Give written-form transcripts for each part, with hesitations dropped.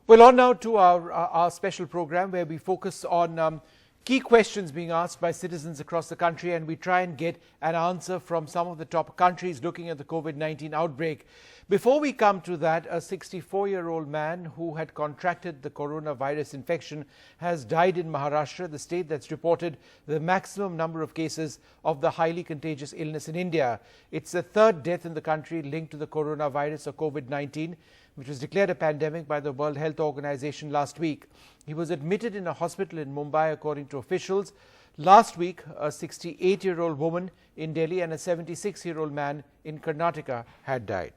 Well, on now to our special program where we focus on key questions being asked by citizens across the country, and we try and get an answer from some of the top countries looking at the COVID-19 outbreak. Before we come to that, a 64-year-old man who had contracted the coronavirus infection has died in Maharashtra, the state that's reported the maximum number of cases of the highly contagious illness in India. It's the third death in the country linked to the coronavirus or COVID-19, which was declared a pandemic by the World Health Organization last week. He was admitted in a hospital in Mumbai, according to officials. Last week, a 68-year-old woman in Delhi and a 76-year-old man in Karnataka had died.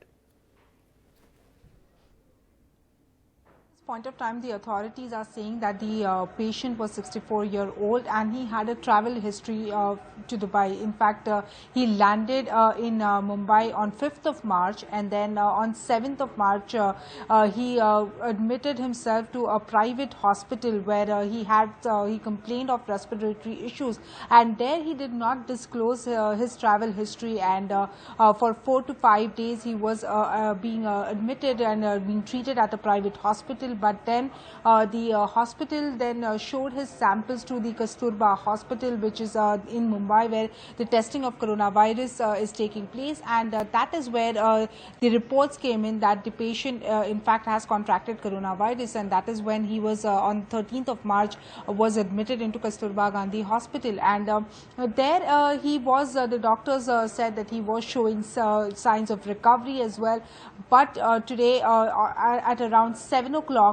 Point of time, the authorities are saying that the patient was 64-year-old and he had a travel history to Dubai. In fact, he landed in Mumbai on 5th of March, and then on 7th of March he admitted himself to a private hospital where he complained of respiratory issues, and there he did not disclose his travel history, and for 4 to 5 days he was being admitted and being treated at a private hospital. But then the hospital then showed his samples to the Kasturba hospital, which is in Mumbai, where the testing of coronavirus is taking place, and that is where the reports came in that the patient in fact has contracted coronavirus, and that is when he was on 13th of March was admitted into Kasturba Gandhi hospital, and there he was, the doctors said that he was showing signs of recovery as well, but today at around 7 o'clock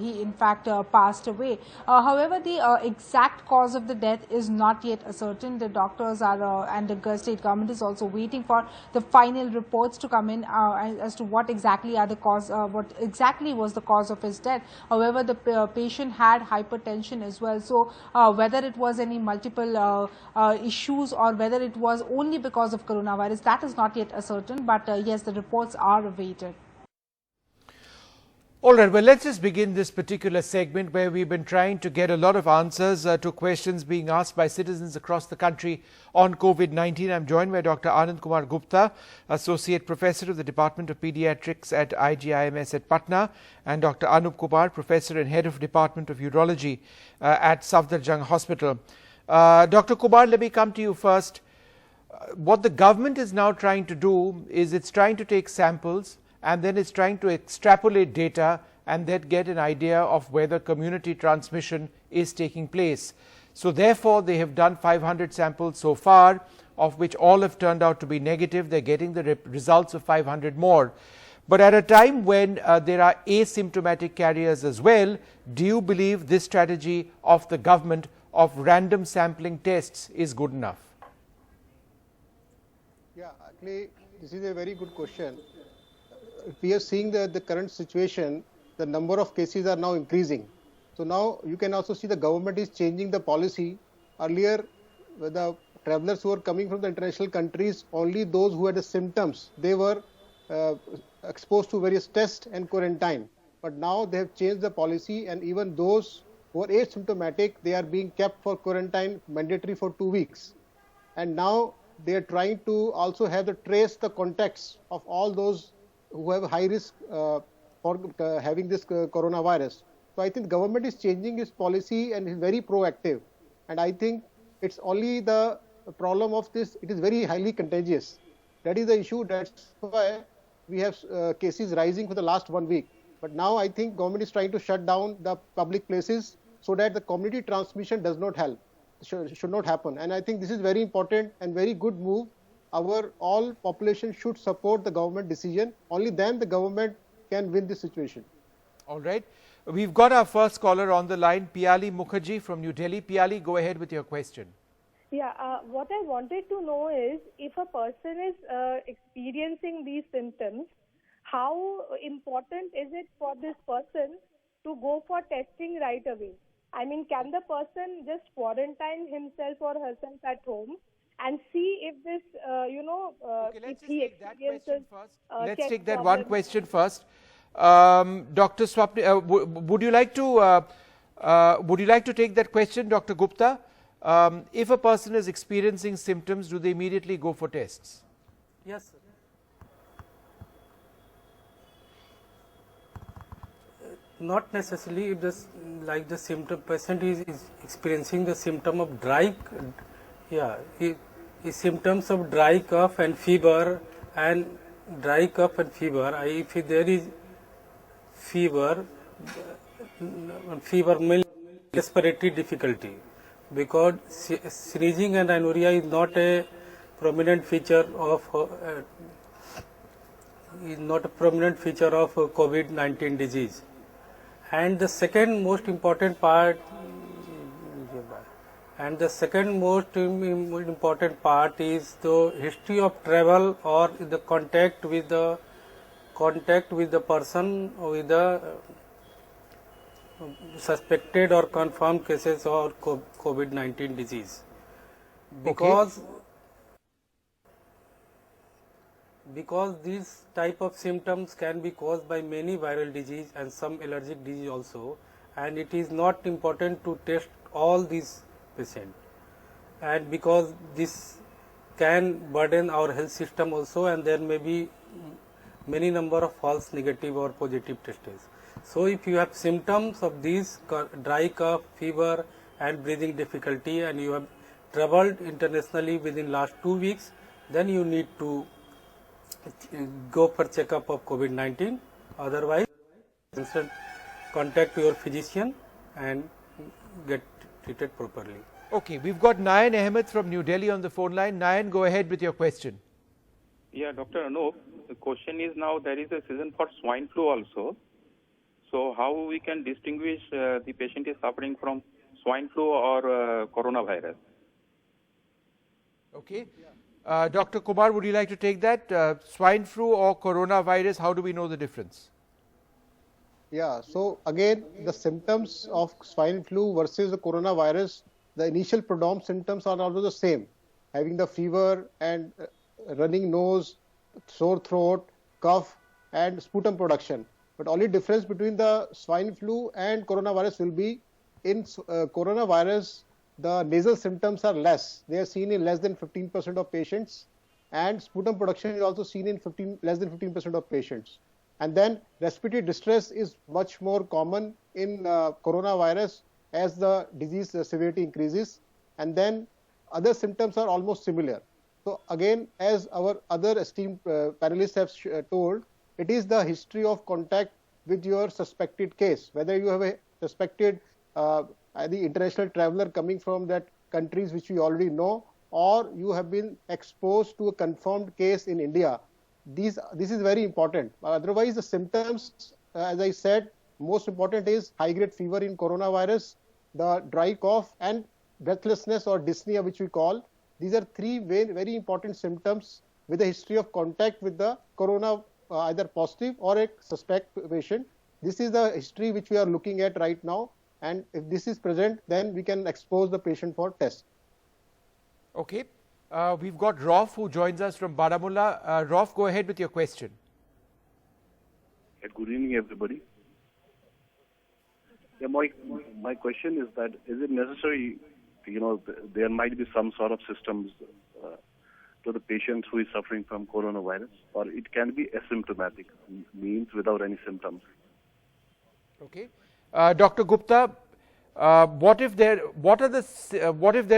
he in fact passed away. However, the exact cause of the death is not yet ascertained. The doctors are and the state government is also waiting for the final reports to come in as to what exactly are the cause, what exactly was the cause of his death. However, the patient had hypertension as well, so whether it was any multiple issues or whether it was only because of coronavirus, that is not yet ascertained, but yes, the reports are awaited. All right, well, let's just begin this particular segment where we've been trying to get a lot of answers to questions being asked by citizens across the country on COVID-19. I'm joined by Dr. Anand Kumar Gupta, Associate Professor of the Department of Pediatrics at IGIMS at Patna, and Dr. Anup Kumar, Professor and Head of Department of Urology at Safdarjung Hospital. Dr. Kumar, let me come to you first. What the government is now trying to do is it's trying to take samples, and then it's trying to extrapolate data and then get an idea of whether community transmission is taking place. So therefore, they have done 500 samples so far, of which all have turned out to be negative. They're getting the results of 500 more. But at a time when there are asymptomatic carriers as well, do you believe this strategy of the government of random sampling tests is good enough? Yeah, actually, this is a very good question. We are seeing the current situation, the number of cases are now increasing. So now you can also see the government is changing the policy. Earlier, the travelers who were coming from the international countries, only those who had the symptoms, they were exposed to various tests and quarantine. But now they have changed the policy, and even those who are asymptomatic, they are being kept for quarantine mandatory for 2 weeks. And now they are trying to also have to trace the contacts of all those who have high risk for having this coronavirus. So I think the government is changing its policy and is very proactive. And I think it's only the problem of this, it is very highly contagious. That is the issue. That's why we have cases rising for the last 1 week. But now I think government is trying to shut down the public places so that the community transmission does not should not happen. And I think this is very important and very good move. Our all population should support the government decision. Only then the government can win this situation. All right. We've got our first caller on the line, Piali Mukherjee from New Delhi. Piali, go ahead with your question. Yeah, what I wanted to know is if a person is experiencing these symptoms, how important is it for this person to go for testing right away? I mean, can the person just quarantine himself or herself at home and see if this, Okay, if he experiences... Let's take that one question first. Dr. Swapni, would you like to take that question, Dr. Gupta? If a person is experiencing symptoms, do they immediately go for tests? Yes, sir. Not necessarily. If like the symptom patient is experiencing the symptom of dry, symptoms of dry cough and fever if there is fever means respiratory difficulty, because sneezing and anuria is not a prominent feature of COVID-19 disease. And the second most important part is the history of travel or the contact with the person with the suspected or confirmed cases of COVID-19 disease. Because these type of symptoms can be caused by many viral disease and some allergic disease also, and it is not important to test all these patients, and because this can burden our health system also, and there may be many number of false negative or positive tests. So if you have symptoms of these dry cough, fever and breathing difficulty, and you have traveled internationally within last 2 weeks, then you need to go for checkup of COVID-19. Otherwise, contact your physician and get treated properly. Okay, we've got Nayan Ahmed from New Delhi on the phone line. Nayan, go ahead with your question. Yeah, Dr. Anup, the question is, now there is a season for swine flu also. So how we can distinguish the patient is suffering from swine flu or coronavirus? Okay. Dr. Kumar, would you like to take that? Swine flu or coronavirus, how do we know the difference? Yeah, so again, the symptoms of swine flu versus the coronavirus, the initial predominant symptoms are also the same, having the fever and running nose, sore throat, cough and sputum production. But only difference between the swine flu and coronavirus will be in coronavirus, the nasal symptoms are less. They are seen in less than 15% of patients, and sputum production is also seen in less than 15% of patients. And then respiratory distress is much more common in coronavirus as the disease severity increases, and then other symptoms are almost similar. So again, as our other esteemed panelists have told, it is the history of contact with your suspected case, whether you have a suspected the international traveler coming from that countries which we already know, or you have been exposed to a confirmed case in India. This is very important. Otherwise, the symptoms, as I said, most important is high-grade fever in coronavirus, the dry cough and breathlessness or dyspnea, which we call. These are three very important symptoms with a history of contact with the corona, either positive or a suspect patient. This is the history which we are looking at right now. And if this is present, then we can expose the patient for test. Okay. We've got Rof who joins us from Baramulla. Rof, go ahead with your question. Good evening, everybody. Yeah, my question is that, is it necessary, there might be some sort of systems to the patient who is suffering from coronavirus, or it can be asymptomatic, means without any symptoms? Okay. Dr. Gupta, what if there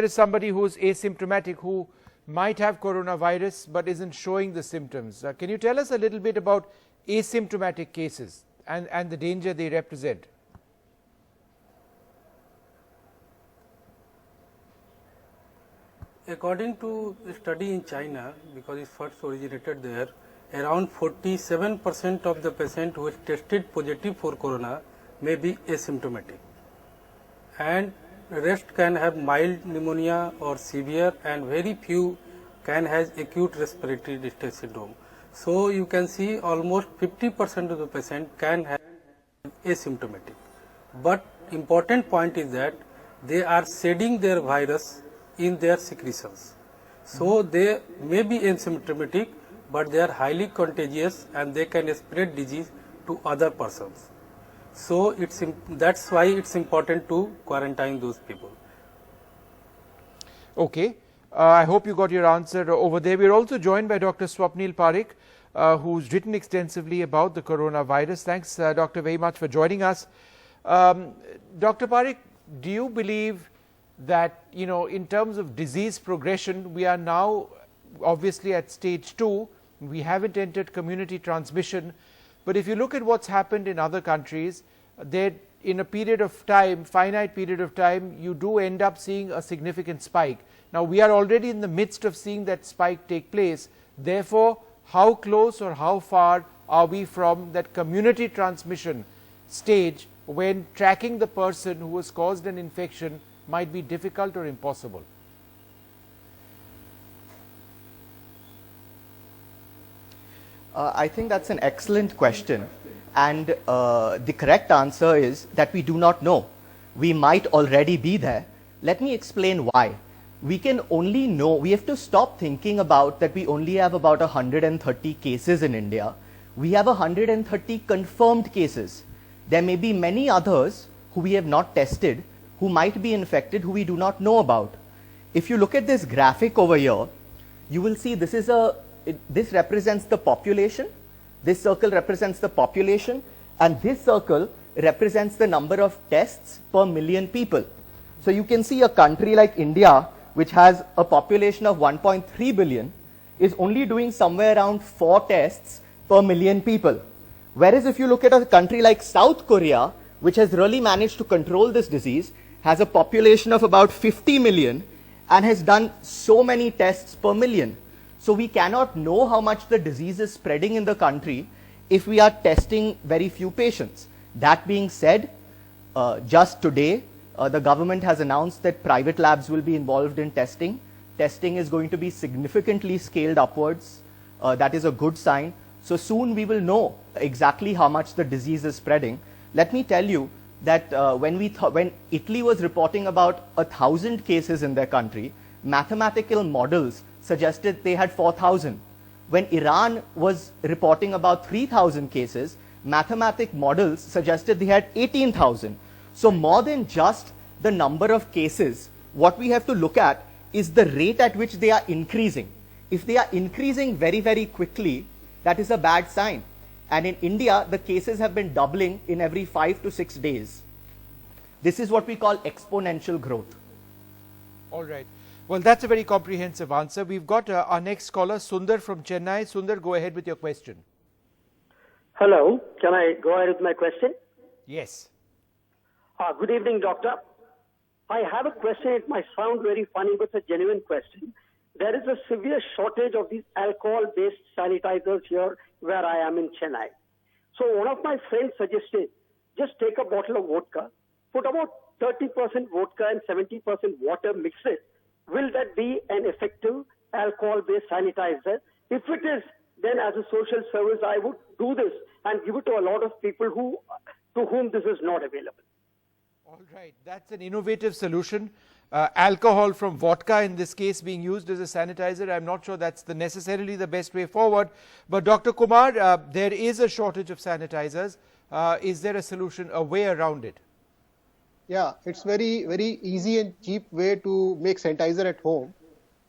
is somebody who is asymptomatic who might have coronavirus but isn't showing the symptoms? Can you tell us a little bit about asymptomatic cases and the danger they represent? According to a study in China, because it first originated there, around 47% of the patients who is tested positive for corona may be asymptomatic, and rest can have mild pneumonia or severe, and very few can have acute respiratory distress syndrome. So you can see almost 50% of the patient can have asymptomatic. But important point is that they are shedding their virus in their secretions. So they may be asymptomatic, but they are highly contagious and they can spread disease to other persons. So that's why it's important to quarantine those people. Okay. I hope you got your answer over there. We're also joined by Dr. Swapnil Parekh. who's written extensively about the coronavirus. Thanks, Doctor, very much for joining us. Dr. Parekh, do you believe that, in terms of disease progression, we are now obviously at stage 2, we haven't entered community transmission, but if you look at what's happened in other countries, that in a period of time, finite period of time, you do end up seeing a significant spike. Now, we are already in the midst of seeing that spike take place. Therefore, how close or how far are we from that community transmission stage when tracking the person who has caused an infection might be difficult or impossible? I think that's an excellent question, and the correct answer is that we do not know. We might already be there. Let me explain why. We can only know, we have to stop thinking about that we only have about 130 cases in India. We have 130 confirmed cases. There may be many others who we have not tested, who might be infected, who we do not know about. If you look at this graphic over here, you will see this represents the population, this circle represents the population, and this circle represents the number of tests per million people. So you can see a country like India, which has a population of 1.3 billion, is only doing somewhere around 4 tests per million people. Whereas if you look at a country like South Korea, which has really managed to control this disease, has a population of about 50 million and has done so many tests per million. So we cannot know how much the disease is spreading in the country if we are testing very few patients. That being said, just today, the government has announced that private labs will be involved in testing. Testing is going to be significantly scaled upwards. That is a good sign. So soon we will know exactly how much the disease is spreading. Let me tell you that when Italy was reporting about 1,000 cases in their country, mathematical models suggested they had 4,000. When Iran was reporting about 3,000 cases, mathematic models suggested they had 18,000. So more than just the number of cases, what we have to look at is the rate at which they are increasing. If they are increasing very, very quickly, that is a bad sign. And in India, the cases have been doubling in every 5 to 6 days. This is what we call exponential growth. All right. Well, that's a very comprehensive answer. We've got our next caller, Sundar from Chennai. Sundar, go ahead with your question. Hello. Can I go ahead with my question? Yes. Good evening, doctor. I have a question. It might sound very funny, but it's a genuine question. There is a severe shortage of these alcohol-based sanitizers here where I am in Chennai. So one of my friends suggested, just take a bottle of vodka, put about 30% vodka and 70% water, mix it. Will that be an effective alcohol-based sanitizer? If it is, then as a social service, I would do this and give it to a lot of people to whom this is not available. All right. That's an innovative solution. Alcohol from vodka, in this case, being used as a sanitizer. I'm not sure that's necessarily the best way forward. But Dr. Kumar, there is a shortage of sanitizers. Is there a solution, a way around it? Yeah, it's very, very easy and cheap way to make sanitizer at home.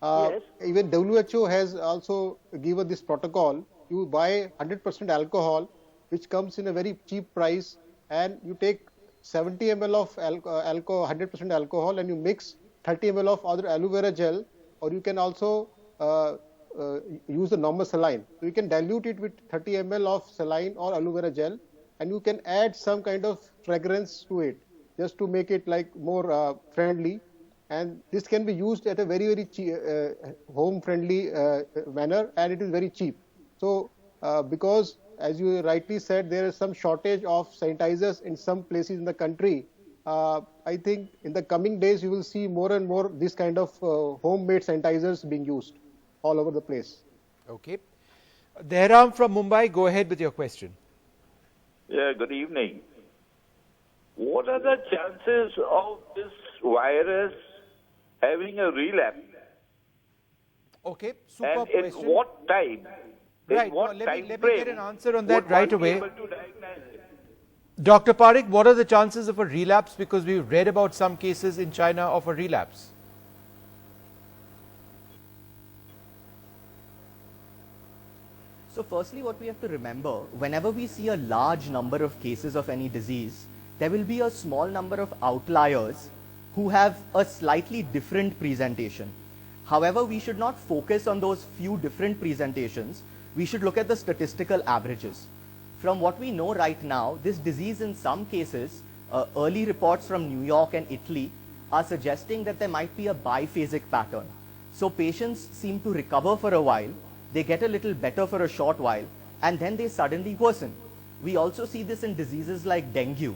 Yes. Even WHO has also given this protocol. You buy 100% alcohol, which comes in a very cheap price, and you take 70 ml of 100% alcohol, and you mix 30 ml of other aloe vera gel, or you can also use the normal saline. So you can dilute it with 30 ml of saline or aloe vera gel, and you can add some kind of fragrance to it, just to make it like more friendly. And this can be used at a very, very home-friendly manner, and it is very cheap. So because, as you rightly said, there is some shortage of sanitizers in some places in the country, I think in the coming days you will see more and more this kind of homemade sanitizers being used all over the place. Okay. Dehram from Mumbai, go ahead with your question. Yeah, good evening. What are the chances of this virus having a relapse? Okay, superb and question. In what time? Right, what let me get an answer on that would right one be away. able to diagnose it? Dr. Parekh, what are the chances of a relapse? Because we've read about some cases in China of a relapse. So firstly, what we have to remember, whenever we see a large number of cases of any disease, there will be a small number of outliers who have a slightly different presentation. However, we should not focus on those few different presentations. We should look at the statistical averages. From what we know right now, this disease in some cases, early reports from New York and Italy are suggesting that there might be a biphasic pattern. So patients seem to recover for a while, they get a little better for a short while, and then they suddenly worsen. We also see this in diseases like dengue.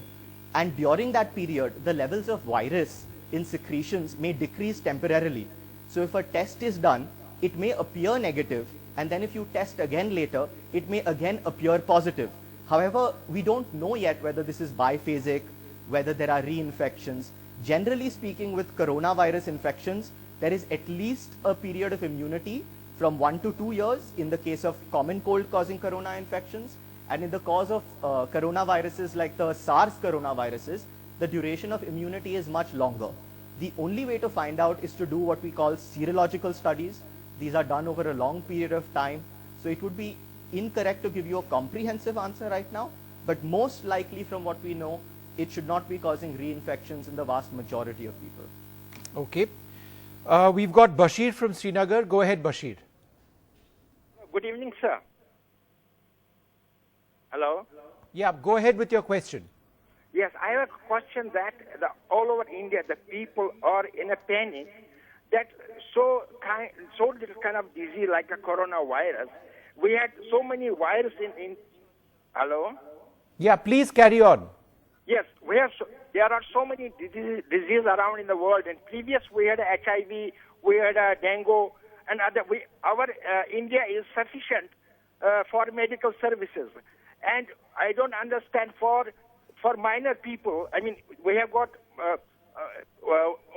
And during that period, the levels of virus in secretions may decrease temporarily. So if a test is done, it may appear negative, and then if you test again later, it may again appear positive. However, we don't know yet whether this is biphasic, whether there are reinfections. Generally speaking, with coronavirus infections, there is at least a period of immunity from 1 to 2 years in the case of common cold causing corona infections, and in the cause of coronaviruses like the SARS coronaviruses, the duration of immunity is much longer. The only way to find out is to do what we call serological studies. These are done over a long period of time, so it would be incorrect to give you a comprehensive answer right now, but most likely from what we know, it should not be causing reinfections in the vast majority of people. Okay. We've got Bashir from Srinagar. Go ahead, Bashir. Good evening, sir. Hello? Yeah, go ahead with your question. Yes, I have a question that all over India, the people are in a panic that little kind of disease like a coronavirus. We had so many viruses in Hello? Yeah, please carry on. Yes, there are so many diseases around in the world. And previous we had HIV, we had dengue, and other. India is sufficient for medical services, and I don't understand for minor people. I mean, we have got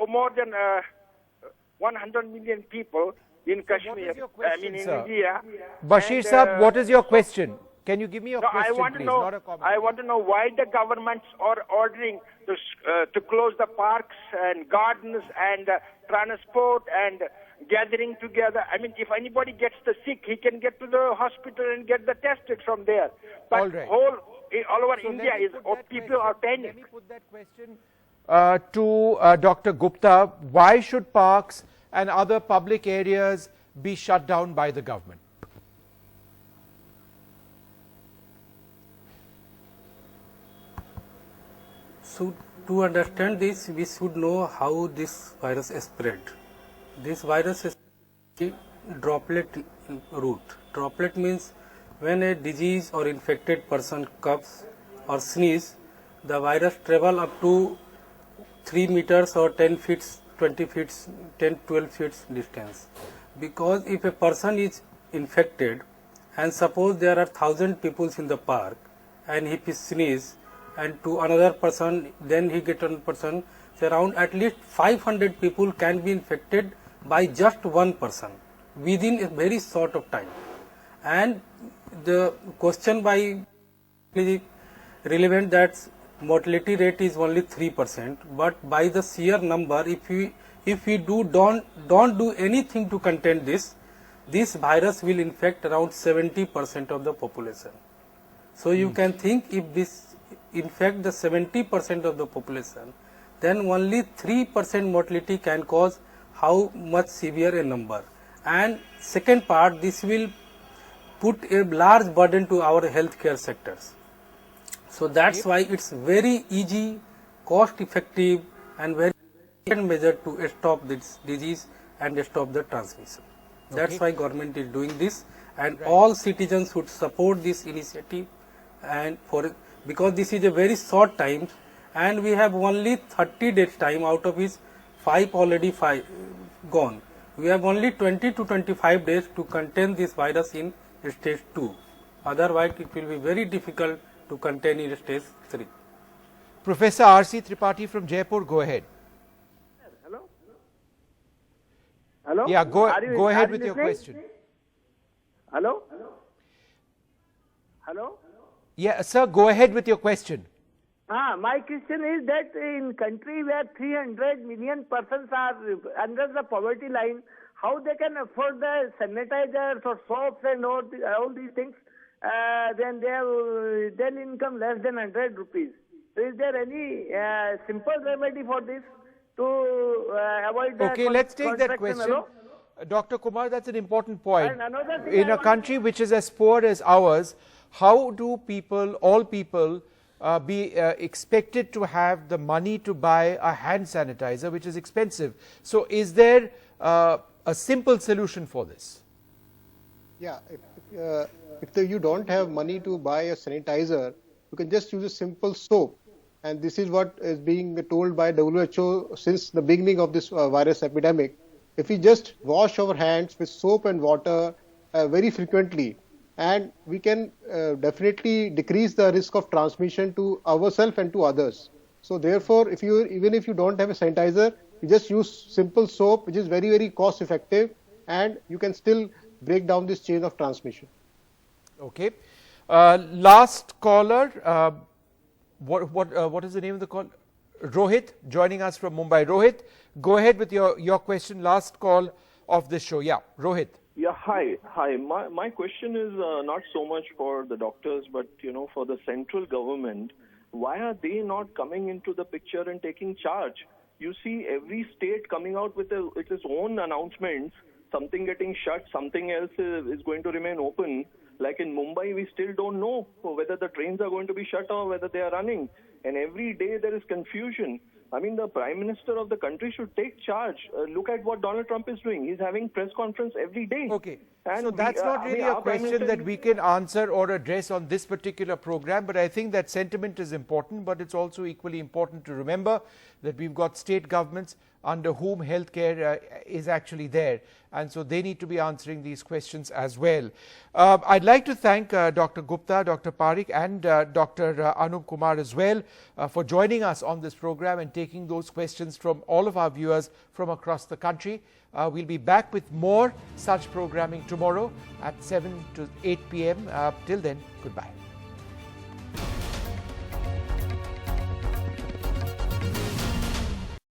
more than 100 million people in Kashmir. In India. Bashir Saab, what is your question? Can you give me your question, please? Not a comment. I want to know why the governments are ordering to close the parks and gardens and transport and gathering together. I mean, if anybody gets the sick, he can get to the hospital and get the tested from there. But all right. all over India people are panic. Let me put that question to Dr. Gupta. Why should parks and other public areas be shut down by the government? So to understand this, we should know how this virus is spread. This virus is droplet route. Droplet means when a disease or infected person coughs or sneezes, the virus travel up to 3 meters or 10 feet, 20 feet, 10, 12 feet distance. Because if a person is infected and suppose there are 1,000 people in the park and if he sneezes and to another person, then he gets another person, so around at least 500 people can be infected by just one person within a very short of time. And the question by relevant that mortality rate is only 3%, but by the sheer number, if we don't do anything to contain this virus will infect around 70% of the population. So you can think if this infect the 70% of the population, then only 3% mortality can cause how much severe a number. And second part, this will put a large burden to our healthcare sectors. So that's why it's very easy, cost effective and very important measure to stop this disease and stop the transmission. That's why government is doing this, and all citizens should support this initiative, and because this is a very short time and we have only 30 days time, out of which 5 already gone. We have only 20 to 25 days to contain this virus in stage 2. Otherwise, it will be very difficult to contain in stage 3. Professor R.C. Tripathi from Jaipur, go ahead. Hello? Hello? Yeah, go ahead with your question. Hello? Hello? Yeah, sir, go ahead with your question. My question is that in country where 300 million persons are under the poverty line, how they can afford the sanitizers or soaps and all these things, then they have then income less than 100 rupees. So is there any simple remedy for this to avoid the Okay, let's take that contraction question. alone? Dr. Kumar, that's an important point. And another thing In I a country which is as poor as ours, how do people, all people, be expected to have the money to buy a hand sanitizer, which is expensive? So is there a simple solution for this? Yeah, if you don't have money to buy a sanitizer, you can just use a simple soap. And this is what is being told by WHO since the beginning of this virus epidemic. If we just wash our hands with soap and water very frequently, and we can definitely decrease the risk of transmission to ourselves and to others. So therefore, even if you don't have a sanitizer, you just use simple soap, which is very, very cost effective, and you can still break down this chain of transmission. Okay. Last caller, what is the name of the call? Rohit, joining us from Mumbai. Rohit, go ahead with your question. Last call of this show. Yeah, Rohit. Yeah, hi. My question is not so much for the doctors, but for the central government. Why are they not coming into the picture and taking charge? You see every state coming out with its own announcements, something getting shut, something else is going to remain open. Like in Mumbai, we still don't know whether the trains are going to be shut or whether they are running. And every day there is confusion. I mean, the Prime Minister of the country should take charge. Look at what Donald Trump is doing. He's having press conference every day. Okay. And so that's not really a question that we can answer or address on this particular program, but I think that sentiment is important, but it's also equally important to remember that we've got state governments under whom healthcare is actually there, and so they need to be answering these questions as well. I'd like to thank Dr. Gupta, Dr. Parikh and Dr. Anup Kumar as well for joining us on this program and taking those questions from all of our viewers from across the country. We'll be back with more such programming tomorrow at 7 to 8 p.m. Till then, goodbye.